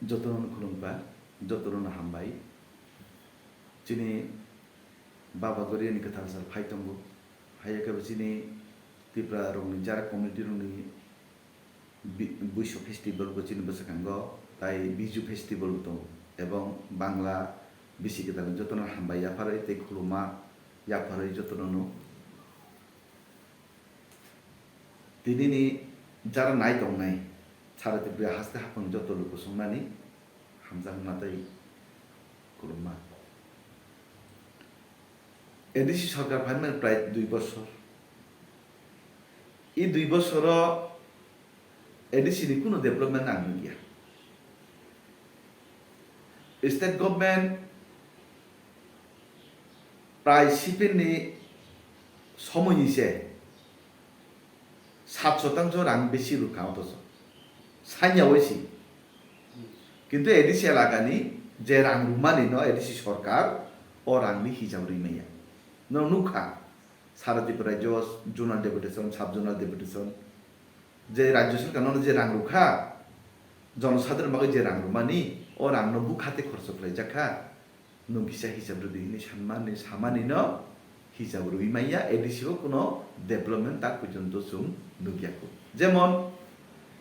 Jotoron Kurumba, Jotoron Hambai, Chini Baba Gorian Katasal Paitambu, Hayakabasini, Tipra Roni, Jara Community Roni, Bush Festival, Bochin Basakango, Tai Biju Festival, Ebong Bangla, Bisikatan, Jotoron Hambai, Yapara, Take Kuluma, Yapara Jotorono. Tinini Jara Night on Night. Charity Bria has to happen Joto Lucusumani, Hamzan Matai Kuruma. Edisi Sarkar final প্রায় 2 বছর এই 2 বছর ADC কোনো development আনি গিয়া state government প্রায় সিপেনি সময় নিছে 7% রাং বেশি রুখা অথচ সাইয়াওয়েছি কিন্তু এডিসি এলাকানি যে রাং রুমানি ন এডিসি সরকার ও রাংনি হিসাব রিমাইয়া নুখা সারা Tripura zonal deputation sub zonal deputation যে রাজ্য সরকার যে রাং রুখা জনসাধারণ বাকি যে রাং রুমানি ও রাং নবু খাতে খরচ খাই যাখা নংকিসা হিসাব রুদিনি সানমানি সামানি ন হিসাব রুইমাইয়া এডিসিও কোনো ডেভেলপমেন্ট তার পর্যন্ত সুম নুকিয়াকো যেমন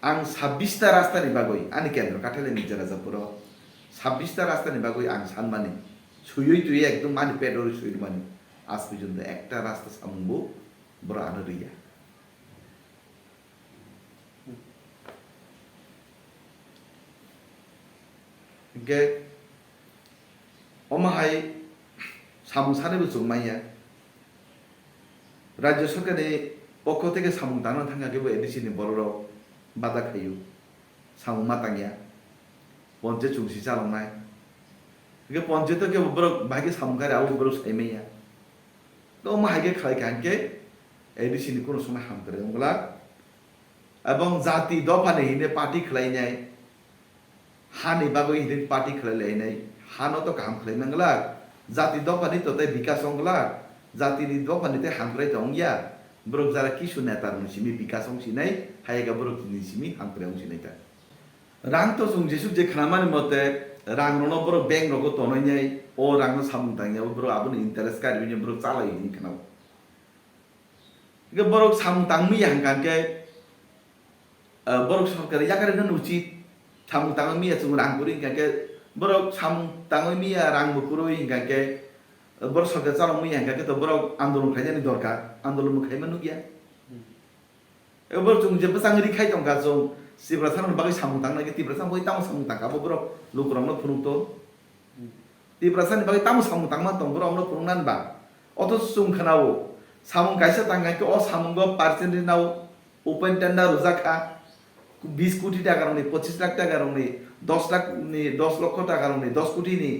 आं 26टा रास्तानि बागै आंनि केन्द्र काठाले मिर्जाराजापुराव 26टा रास्तानि बागै आं सानमानि सुयै तुयै एकदम मानि पेडर सुयै मानि आज पर्यन्त একটা রাস্তা सामुंबो बरा आनो रैया गे अमाहाय सामुं सानैबो जमाया राज्य सरकारनि पक्ष থেকে सामुं दानो थाङाखैबो एडिसिनि बर'राव बादा खायो सामु मातांगिया पंचायत चुंसी चालांनाय के पंचायत के बरक भागे सामुगारि आउ बरक साइमैया तो माहागे खालायखानके एडिसिनि कोनो समय हाम करे ओंगला एबं जाति दफानि हिने पार्टी खलायनाय हानि बागै हिने पार्टी खलायलायनाय हानो तो काम खलायनांगला जाति दफानि तो तै विकास ओंगला जातिनि दफानि तै हामग्राय दंगिया Borok jara kisu netar musimi bikasong sinai hayaga borok ni simi hampreng sinai ta rang to sung jesuk je khamani mote rang no borok bank no ko tonoy nyai o rang no samung tangya borok abun interest ka ribini borok chalai ni kana ge borok samung tangmi hangkan ke borok sarkar yakare nan ucit samung tangmi ya sung rang puring ka ke borok samung tangmi ya rang bukuroi hangkan ke borok sarkar chalong mi hangka ke to borok andolon khaijani dorkar andolon khaima nugia borok chung je pasangri khai tongka chung sibra sanon bagai samung tangna ke tibra sam boi tamu samung tangka borok lukrong no phunung to tibra san bagai tamu samung tangma tong borok no phunung nan ba oto chung khanao samung kaisa tangka ke o samung go percentage nau open tender rujaka 20 কোটি টাকা নি 25 লাখ টাকা নি 10 লাখ নি 10 লক্ষ টাকা নি 10 কোটি নি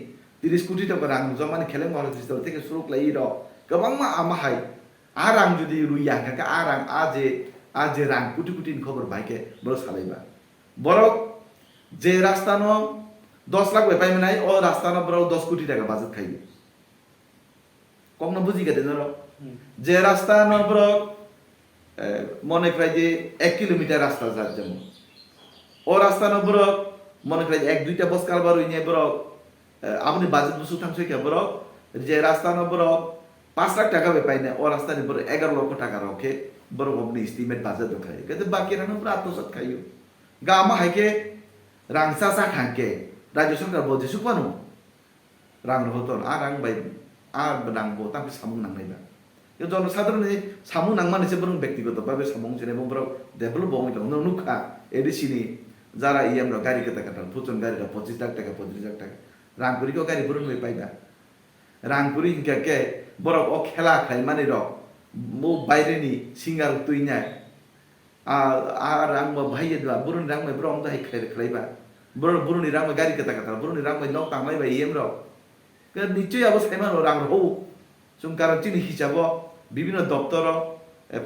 30 কোটি টাকা রাং জমানি খেলে মহল দিছিল থেকে শুরু লাই র গোबां मा आमाहाय आ रां जुदि रुइया का आ रां आ जे रां कोटी कोटी खबर भाइके बरो सालायबा बरो जे रास्ता न 10 लाख वे पाइमनाय ओ रास्ता न बरो 10 कोटी टाका बाजेट खाइयो कखनो बुझि गेदे न जे रास्ता न बरो मने प्राय जे 1 किलोमीटर रास्ता जा जेमन ओ रास्ता न बरो मने प्राय 1-2टा बस कालबार रुइने बरो আপনি বাজেট বসু থামছে কে বড় যে রাস্তা ন বড় 5 লাখ টাকা বে পাইনে ও রাস্তা নি বড় 11 লক্ষ টাকা রকে বড় আপনি এস্টিমেট বাজেট দেখায় কিন্তু বাকি রানো পুরো আত্মসাৎ খাইও গামা হাইকে রাংসা সা খানকে রাজ্য সরকার বজে সুপানো রাং হতন আর রাং বাই আর বাং বো তাপি সামুং নাংনাইবা यो জনসাধারণ সামুং নাংমানেছে বরং ব্যক্তিগতভাবে সামুং জেনে এবং বড় ডেভেলপ বমি দং নুখা এডিসিনি যারা ইএম র গাড়ি কেতা কাটা ফুচন গাড়ি 25 লাখ টাকা 25 লাখ টাকা रांगपुरी को गाड़ी बुरन में पाइबा रांगपुरी इनका के बरक ओ खेला खाइ माने र मो बाइरेनी सिंगार तुइना आ रांग म भाइए दवा बुरन रांग में ब्रम दहाय खलाइबा बुरनि रांग में गाड़ी कता कता बुरनि रांग में नक तांलाइबा एम र के निश्चय अब साइमान रांग हो जों कारणथिनि हिसाब বিভিন্ন দপ্তর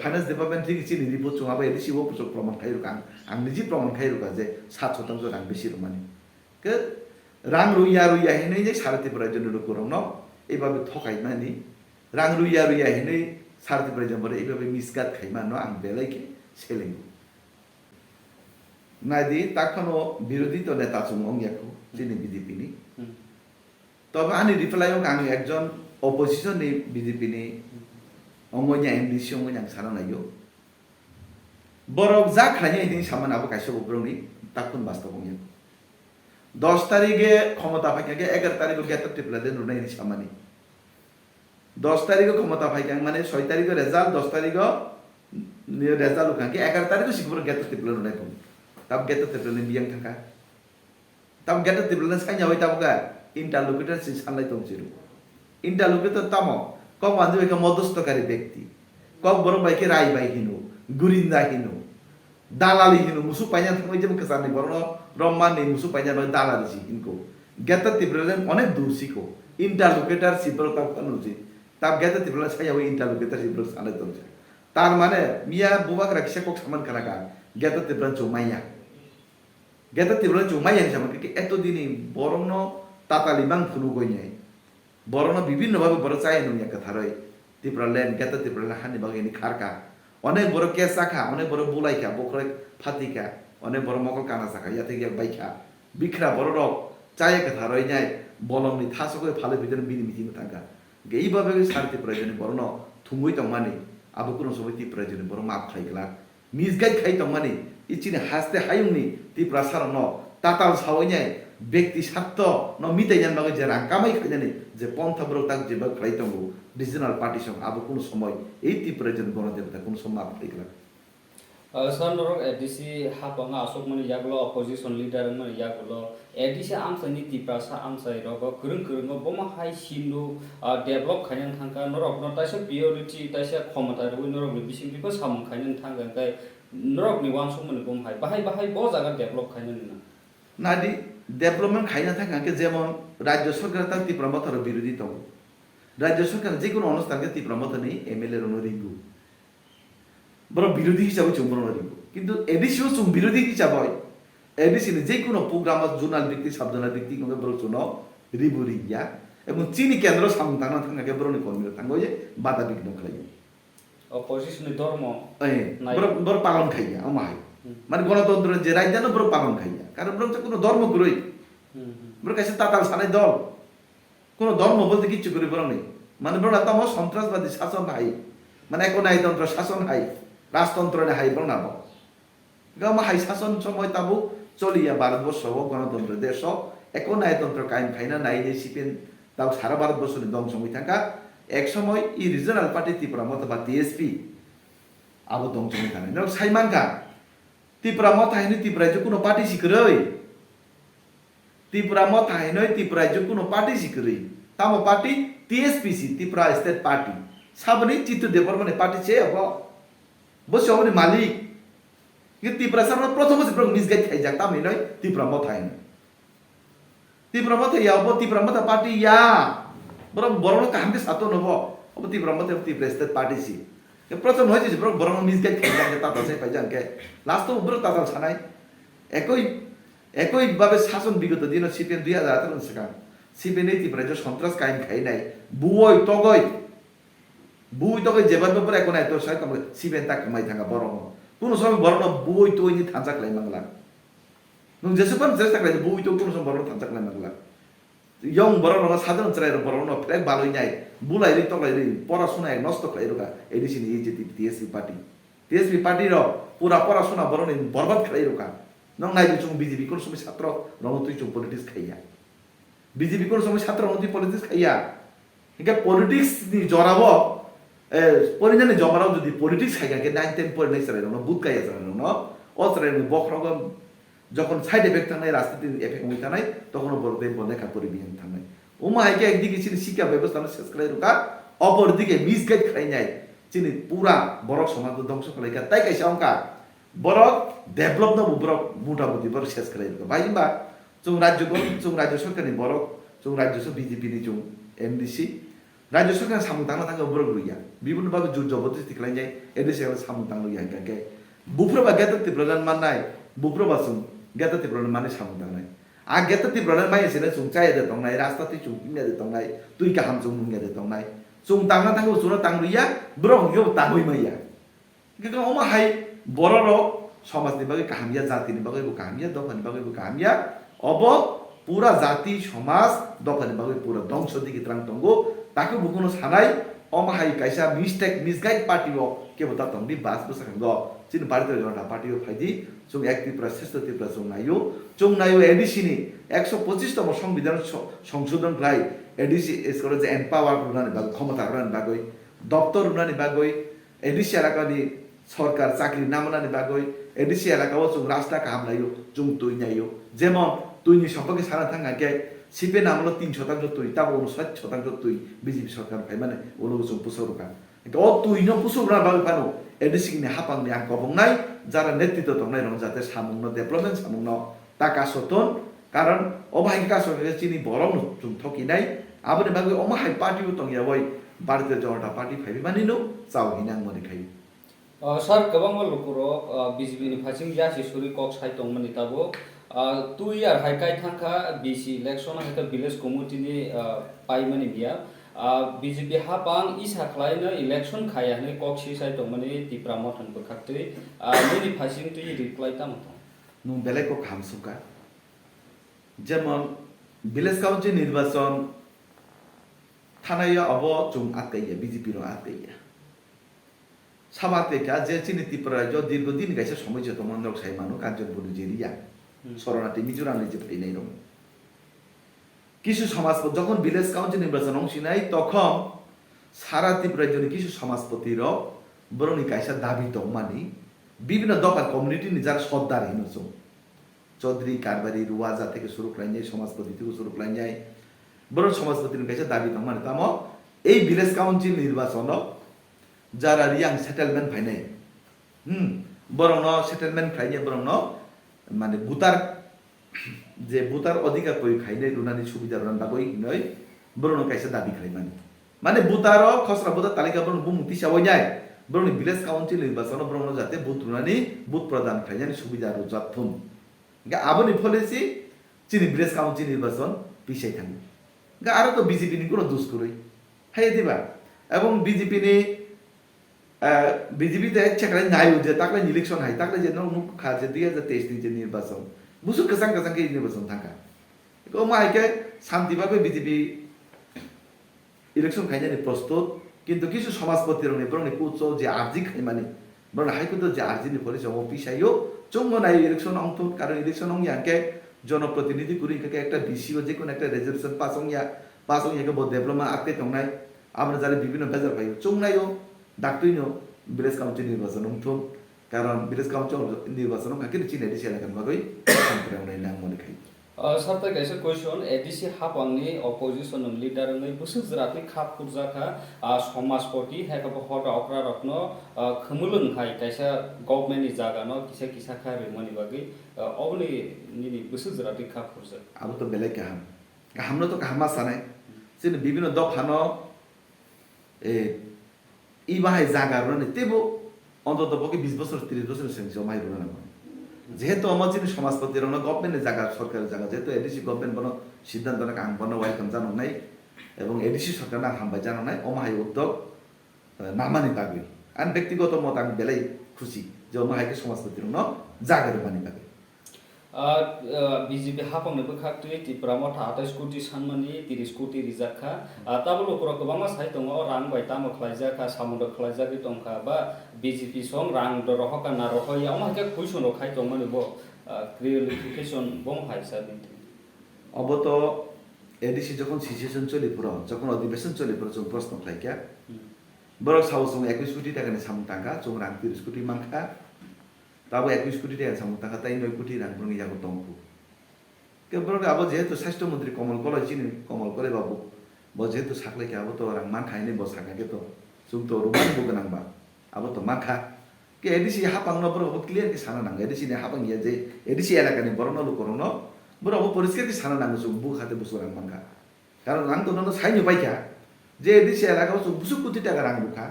ফাইনান্স ডিপার্টমেন্ট থেকে চিনি রিপোর্ট চুঙাবা এডিসি ও প্রমাণ খাইরুকা आं निजी प्रमाण खाइरुका जे 7% रां बेसि रमानि के रां रुइया हेनै सारथिफोरा जनो रुकुरंनो एबाबे थकाइमानि रां रुइया हेनै सारथिफोरा जनो एबाबे मिसगाद खाइमानो आं बेलायके सेलेंगु Nadi takano বিরোধী তো নেতা chung ongyaku chini BJP ni. তবে আমি reply ang ekjon opposition ni BJP ni ongonya MDC ongonya sarang nayo. Borok যা খাইয়ে ini saman abo kaisa obrong ni takun বাস্তব ongyaku. 10 তারিখে ক্ষমতা পাইকে 11 তারিখে গেতর টিপলাদের নুনাই ni samani. 10 তারিখে ক্ষমতা পাইকে মানে 6 তারিখে রেজাল্ট 10 তারিখে রেজাল্ট উকাকে 11 তারিখে সিকুর গেতর টিপলা নুনাই কোন. Tab geto tebelin biang thangka. Tab geto tebelin sekanya wai tab ga interlocutor si sanlai tongsiru. Interlocutor tamo kok wanju eka modostokari ব্যক্তি. Kok borong baike rai bai hinu, gurinda hinu. Dalali hinu musu panya thangoi jem kesani borong romman ni musu panya no dalali si inko. Geto tebelin onek dusiko. Interlocutor si borong tab kanuji. Tab geto tebelin sekanya wai interlocutor si borong sanlai tongsiru. Tar mane mia bubak rakisha kok saman kanaka. Geto tebelin cumanya. Gata tibran cuma yang sama kiki eto dini borongno tata limang funu gonya borongno bibin nababe borosai nunya katharoi tibralen gata tibralen hani bagini kharka onek boro kesaka onek boro bulaika bokre phatika onek boro mokol kana saka yate ge baika bikra boro rok chaye katharoi nyai bolongni thasokoi phale bidon bini miti mutanga gei babe sarti prajoni borno thumui tongmani abo kuno sobai prajoni boro map khaigla misgai khai tongmani ichini haste hayungni ti prasar no tatal sawonya ব্যক্তি স্বার্থ no mitai jan bagai jarang kamai khajani je pontha bro tak je bag khlai tongo regional party song abo kono somoy ei ti president bono debta kono somma aplikla Sanor ADC hapanga asok mani yaglo opposition leader mani yaglo ADC amsani ti prasa amsai rogo kurung kurung boma hai sinu develop khainan thangka norok no taisa priority taisa khomata ro norok ni bising biko samung khainan thangka kai norok ni wan somani bom hai bahai bo jaga develop khainan na nadi development খাইনা থাকা কে যেমন রাজ্য সরকার তার তীব্রমতার বিরোধী তো রাজ্য সরকার যে কোনো অনুষ্ঠানকে তীব্রমতা নেই এমএলএ এর অনুরিঙ্গু বড় বিরোধী হিসাবে চুম্বন অনুরিঙ্গু কিন্তু এডিসিও চুম বিরোধী হিসাবে এডিসি যে কোনো প্রোগ্রাম জোনাল ব্যক্তি সাবজোনাল ব্যক্তি কিন্তু বড় চুন রিবুরিয়া এবং চিনি কেন্দ্র সামতানা থাকা বড় কর্মীরা থাকবে যে বাধা বিঘ্ন খাইয়া opposition ধর্ম বড় পালন খাইয়া আমায় মানে গণতন্ত্র যে রাজ্যানো বড় পালন খাইয়া কারণ বরং কোনো ধর্ম গুরুই বড় কাছে তাতাল সানাই দল কোনো ধর্ম বলতে কিচ্ছু করে বরং নেই মানে বড় তম সন্ত্রাসবাদী শাসন হাই মানে একনায়তন্ত্র শাসন হাই রাজতন্ত্র নে হাই বড় নাব গামা হাই শাসন সময় তাবু চলিয়া ভারতবর্ষ গণতন্ত্র দেশ একনায়তন্ত্র কায়েম খাইনা নাই যে সিপেন তাও সারা ভারতবর্ষ দম সময় থাকা এক সময় ই রিজনাল পার্টি ত্রিপুরা মত বা টিএসপি আবো দম সময় থাকা knock সাইমানকা Tipura mo tayo ni Tipura jo kuno party sikroy. Tipura mo tayo ni Tipura jo kuno party sikroy. Tamo party TSPC Tipura State Party. Sabani Chitu Department party che apa? Bos sabani malik. Ngi Tipura sabana prothom se prong misguide khai jak tamo noi Tipura mo tayo. Tipura mo tayo apa Tipura mo ta party ya. Boro kaham ke sato nobo. Apa Tipura mo tayo Tipura State Party si. প্রথম হয়েছে যে বড় misguide খেয়ে তাতা চাই পাই জানকে last তো বড় তাতা ছানাই একই ভাবে শাসন বিগত দিন সিপিএন 2018 সাকা সিপিএন এই ত্রিপুরা যে সন্ত্রাস কাহিনী খাই নাই বুই তগই যেবার ব্যাপারে এখন এত সাই তোমরা সিপিএন তা কামাই থাকা বড় কোন সময় বড় বুই তৈ নি থানজাক লাই মাংলা নং যেসুপান চেষ্টা করে বুই তো কোন সময় বড় থানজাক লাই মাংলা ইয়ং বড় নগা সাধারণ চাই বড় ন ফ্ল্যাগ ভালোই নাই বুলাই রে তলাই রে পড়াশোনা এক নষ্ট খাই রোগা এডিসিন এই যে টিএসপি পার্টি র পুরা পড়াশোনা বড় নি বরবাদ খাই রোগা নং নাই চুং বিজেপি কোন সময় ছাত্র রমতুই চুং পলিটিক্স খাইয়া বিজেপি কোন সময় ছাত্র রমতুই পলিটিক্স খাইয়া একে পলিটিক্স নি জরাবো পরিজানে জমারাও যদি পলিটিক্স খাইয়া কে 9 10 পড়ে নাই সারে ন বুত খাইয়া সারে ন ও সারে বখরগম যখন সাইড এফেক্ট থানায় রাজনীতির এফেক্ট হইতা নাই তখন বলতে বলেখা পরিবিহীন থানায় উমা হাইকে একদিকে চিনি শিক্ষা ব্যবস্থা শেষ করে রোকা অপরদিকে মিসগাইড খাই নাই চিনি পুরা বরক সমাজ ধ্বংস খাইকা তাই কাইসা অঙ্কা বরক ডেভেলপ নব বরক মোটামুটি বরক শেষ করে রোকা ভাইবা চুং রাজ্য সরকারনি বরক চুং রাজ্য বিজেপি নি চুং এমডিসি রাজ্য সরকার সামু তাংলা তাঙ্গা বরক লইয়া বিভিন্ন ভাবে জোর জবরদস্তি খাই যায় এডিসি সামু তাং লইয়া কাকে বুফ্রবা গেততি প্রধান মাননাই বুফ্রবা চুং গেততি প্রধান মানে সামু তাংনাই आ गेतति ब्रदर माइ सेने सुं चाय दे तंनाय रास्ता ति चुं किने दे तंनाय तुइ का हम चुं मुंगे दे तंनाय चुं तांगा तांगो सुनो तांगुया ब्रो यो तांगुइ मैया गेको ओमा हाय बररो সমাজনি বাগে কাহামিয়া জাতিনি বাগে কাহামিয়া দফানি বাগে কাহামিয়া অব পুরা জাতি সমাজ দফানি বাগে পুরা ধ্বংস দিকে ত্রাং তঙ্গো তাকে বুকুনো সানাই অমাহাই কাইসা মিস্টেক মিসগাইড পার্টিও কেবল তা তংদি বাস বসাখাঙ্গ চিন ভারতীয় জনতা পার্টিও ফাইদি जों एक त्रिपुरा श्रेष्ठ त्रिपुरा जों नायो एडिसि नि 125तम संविधान संशोधन राय एडिसि एसकर जे एम्पावर रुनानि बागै क्षमता रुनानि बागै दप्तर रुनानि बागै एडिसि एलाकानि सरकार चाकरि नामनानि बागै एडिसि एलाकाओ जों रास्ता काम लायो जों तुइनायो जेमन तुइनि सम्पके सारा थांगाके सिपे नामलो 3% तुइ ताबो 60% तुइ बिजेपि सरकार फाइ माने उलो जों पुसरुका ও তুইनो पुसुग्रा बागै फानो एडिसि नि हापांनि आं गबंनाय যারা নেতৃত্ব দংনাই রং যাতে সামুংনো ডেভেলপমেন্ট সামুংনো টাকা সতন কারণ অবাহিক কাসকে চিনি বরং जों থকিনাই আবনি বাগৈ অমাহাই পার্টিও তংয়া ওই ভারতীয় জনতা party ফাইবি মানিनो চাওহিনাং মনিখাই sar kabang lukuro BJP ni phaching ya si suri kok sai tong mani tabo 2 year hai kai thangkha BC election ha ka village committee ni pai mani bia BJP hapang isa khlaina election khaya ne kok si sai tong mani tipra mothon bokhaktei ni phaching tu reply ta mothon नु বেলেগো খামসুকা যেমন village council নির্বাচন থানায় of जों আতকাইয়া BJP র আতকাইয়া সামাতেকা যে চিনি ত্রিপুরা রাজ্য দীর্ঘদিন গাইছে সময় যত মন্ডল সাই মানু কাঞ্চনপুরি জেরিয়া শরণার্থী মিজোরামে যে ফেনাই রং কিছু সমাজপতি যখন ভিলেজ কাউন্সিল নির্বাচন অংশিনাই তখন সারা ত্রিপুরা রাজ্যের কিছু সমাজপতির বরণি কাইসা দাবি তমানি বিভিন্ন দফা কমিউনিটিনি যারা সর্দার হিনছো চৌধুরী কারবারি রুয়াজা থেকে শুরু করাই যায় সমাজপতি থেকে শুরু করাই যায় বড় সমাজপতির কাছে দাবি তমানি তাম এই ভিলেজ কাউন্সিল নির্বাচন যারা রিয়াং সেটেলমেন্ট ফাইনাই বরং সেটেলমেন্ট ফাইনাই বরং মানে ভূতার যে ভূতার অধিকার কই খাইনাই রুনানি সুবিধা রুনান বাগৈ নয় বরং কাইসা দাবি খাই মানে ভূতার খসড়া ভূতার তালিকা বরং বুমুক্তি সাবই যায় বরং ভিলেজ কাউন্সিল নির্বাচন বরং যাতে বুথ রুনানি বুথ প্রদান খাইনানি সুবিধা রুজাথুন আবনি ফলেছি চিনি ভিলেজ কাউন্সিল নির্বাচন পিছাই থাকি আরো তো বিজেপি নি কোনো দোষ করই হাই দিবা এবং বিজেপি নি বিজেপিতে চেকলাই নাইও যে তাকলাই ইলেকশন হাই তাকলাই যে মুখ খাজে 2023 নি যে নির্বাচন বুসু কাসাং কাসাং কে নির্বাচন থাকা ও মাইকে শান্তিভাবে বিজেপি ইলেকশন খাইনানি প্রস্তুত কিন্তু কিছু সমাজপতির নি বরং কুচো যে আরজি খাই মানে বরং হাইকোর্ট যে আরজি নি পরে জমা পিছাইও চঙ্গ নাই ইলেকশন অংতুন কারণ ইলেকশন অং ইয়াকে জনপ্রতিনিধি করি একটা বিসিও যে কোনো একটা রেজলিউশন পাস অংয়াকে বহু ডেভেলপমেন্ট আটকে তংনাই আমরা যারা বিভিন্ন বেজার পাই চংনাইও ডাক্তরিনো ভিলেজ কাউন্সিল নির্বাচন অংথুন কারণ ভিলেজ কাউন্সিল নির্বাচন কাকে চিনে দিছে এলাকার বাগৈ সামগ্রামনাই নাং মনে খাই sarta kaisa question ADC hapangni opposition leader ngai busuk jrati khap purjaka समाजपति हेका हटा अक्रा रत्न खमुलुन hai kaisa government ni jaga no kisa kisa kha remani bagi obni ni busuk jrati khap purja Abu তো বেলে কাহাম কাহামনো তো কাহামা সানাই যেন বিভিন্ন দফানো ই বাহাই জাগা রনে তেবো অন্তত পক্ষে 20 বছর 30 বছর সেন্স জমাই রনে যেহেতু আমার যিনি সমাজপতি রন গভর্নমেন্টের জায়গা সরকারের জায়গা যেহেতু এডিসি গভর্নমেন্ট বনো সিদ্ধান্ত না কাম বনো ওয়েলকাম জানো নাই এবং এডিসি সরকার না হামবাই জানো নাই অমাহাই উদ্যোগ নামানি বাগৈ আন ব্যক্তিগত মত আমি বেলাই খুশি যে অমাহাইকে সমাজপতি রন জাগার মানি বাগৈ BJP hapangni bokhaktui Tripura motha 28 koti sanmani 30 koti rijakha tablo koro kobangma sai tongo rang bai tamo khlaijaka samundo khlaijaki tongkha ba BJP song rang do rohoka na rohoya omake question ro khai tongmani bo clarification bom hai sabi অবতো ADC যখন situation চলে পুরো যখন অধিবেশন চলে পুরো जों প্রশ্ন খাইকা বড় সাউস 21 কোটি টাকা নি সামু টাকা जों রাং 30 কোটি মানখা তাবো 21 কোটি টাকা সামু টাকা তাই 9 কোটি রাং বরং ইয়াগো দংকু কেবল আবো যেহেতু স্বাস্থ্য মন্ত্রী কমল কলাই চিনি কমল করে বাবু ব যেহেতু সাকলাইকে আবো তো রাং মান খাইনি ব সাকাকে তো जों তো রুমান বগনাংবা আবো তো মাখা কে এডিসি হাপাংনো বড় ক্লিয়ার কি সানা নাং এডিসি নে হাপাং ইয়া যে এডিসি এলাকানি বরনো লুকরনো বড় পরিষ্কার কি সানা নাং जों বুখাতে বসু রাং মানখা কারণ রাং তো ননো সাইনি পাইকা যে এডিসি এলাকাও जों বুসু কোটি টাকা রাং বুখা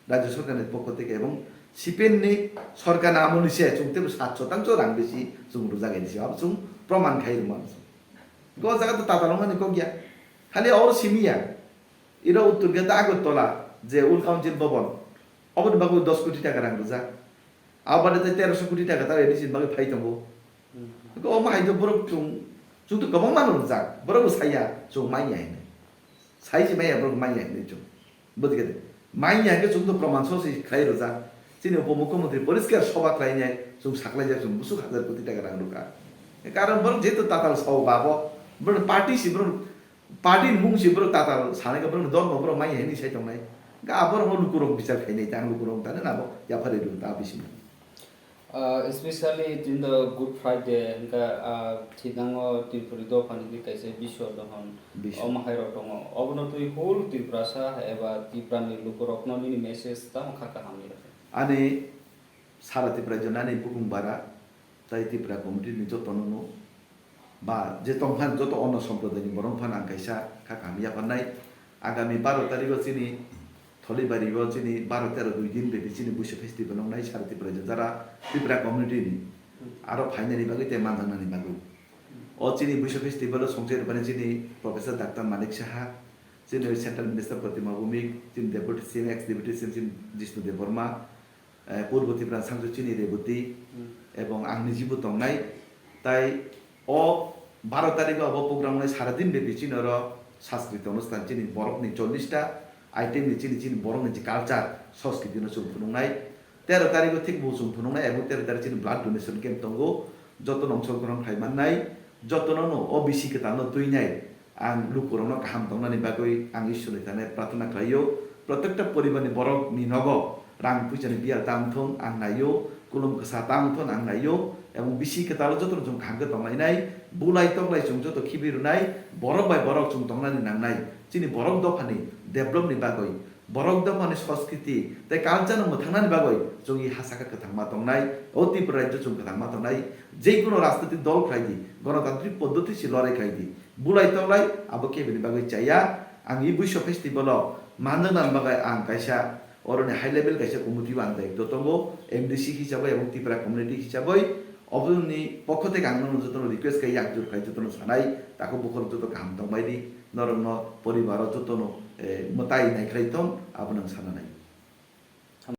রাজ্য সরকারের পক্ষ থেকে এবং সিপেননি সরকার আমনিছে जों তেবো 7% রাং বেশি जों রুজাগাই দিছি আব जों প্রমাণ খাইরমান গো জায়গা তো তাতালমানি কো গিয়া খালি और সিমিয়া ইরা উত্তর গেতা আগরতলা যে উল কাউন্সিল ভবন অবন বাগু 10 কোটি টাকা রাং রুজা Abade 1300 কোটি টাকা তার এডিসি বাগে phi দंगो ko ma hai do borok chung to gabang manu jak borok saya chung mai yai ne sai ji mai ya borok mai yai ne chung bodi ke mai yai ke chung to praman so si khai ro jak chini উপমুখ্যমন্ত্রী পরিষ্কার সভা খাই নাই chung saklai jak chung busuk 1000 কোটি টাকা rang ruka karon borok jeto tatal saw babo borok party si borok party mung si borok tatal sane ka borok dor borok mai yai ni sai tong nai ga borok mo lukurok bicar khai nei tang lukurok ta na bo ya phare ru ta bisim Especially in the Good Friday, hingga thidango Tripurido paniti kaise bisho dohon omahai rotongo obno tui whole Triprasa eba Triprani lukurokno ni message tam khaka hamni ani sara Tripura jonani bukung bara tai Tripura community ni jotono ba je tonghan joto ono sampradani borong phan ang kaisa khaka hamia panai agami 12 tarikh chini थलीबारी चिनी 12-13 2 दिन baby चिनी Bush festival नाइ सारा त्रिपुरा जरा Tripura community नि आरो finally बागै ते मानदांनानि बागै ओ चिनी बुश फेस्टिवल संजेर बने चिनी प्रोफेसर डॉक्टर मालिक शाह चिनी सेंट्रल मिनिस्टर प्रतिमा भूमिक चिनी deputy CM x deputy CM चिनी जिष्णु देव वर्मा पूर्व त्रिपुरा सांसद चिनी रेवती एवं आंनि जिबु तंनाय ताई ओ 12 तारिख अब प्रोग्राम नाइ सारा दिन बेबी चिनी र सांस्कृतिक अनुष्ठान चिनी बरकनि 40 टा आइटेम नि चिनी चिनी बरं नि कल्चर संस्कृति न सुं फुनुंनाय 13 तारिख थिक बु सुं फुनुंनाय एबं 13 तारिख चिनी ब्लाड डोनेशन कैंप दंगो जतन अंशग्रहण खालामनाय जतन न ओबीसी के तानो तुइनाय आं लुकुरन गाहाम दंनानि बागै आं इसोरनि थाने प्रार्थना खालायो प्रत्येकटा परिवारनि बरं नि नगो रां फैसानि बिया दामथों आं नायो कुलुम कसा दामथों आं नायो एबं बिसि के तालो जतन जों खांगो दंनायनाय बुलाय तंलाय जों जत खिबिरुनाय बरक बाय बरक जों दंनानि नांनाय चिनी बरक दफानि डेभलप नि बागै बरक दफानि संस्कृति ते कालचार न थांनानि बागै जों इ हासाका कथांमा दंनाय अति राज्य जों कथांमा दंनाय जेकुनो राजनीतिक दल खायदि गणतान्त्रिक पद्धति सि लड़ाई खायदि बुलाय तंलाय आबो केबिनि बागै चाया आं इ बुश फेस्टिवल मानदान बागै आं कायसा अरनि हाई लेभेल कायसा कमिटि आं दायित्व दंगो एमडीसी हिसाबै एबं त्रिपुरा कम्युनिटी हिसाबै अबनि पक्ष থেকে आं जतन रिक्वेस्ट खाय याकजुर खाय जतन सानाय ताको बुखर जत गाहाम दंबायदि नरन परिवार जतन मताय नायख्रायथं आबो नों सानानाय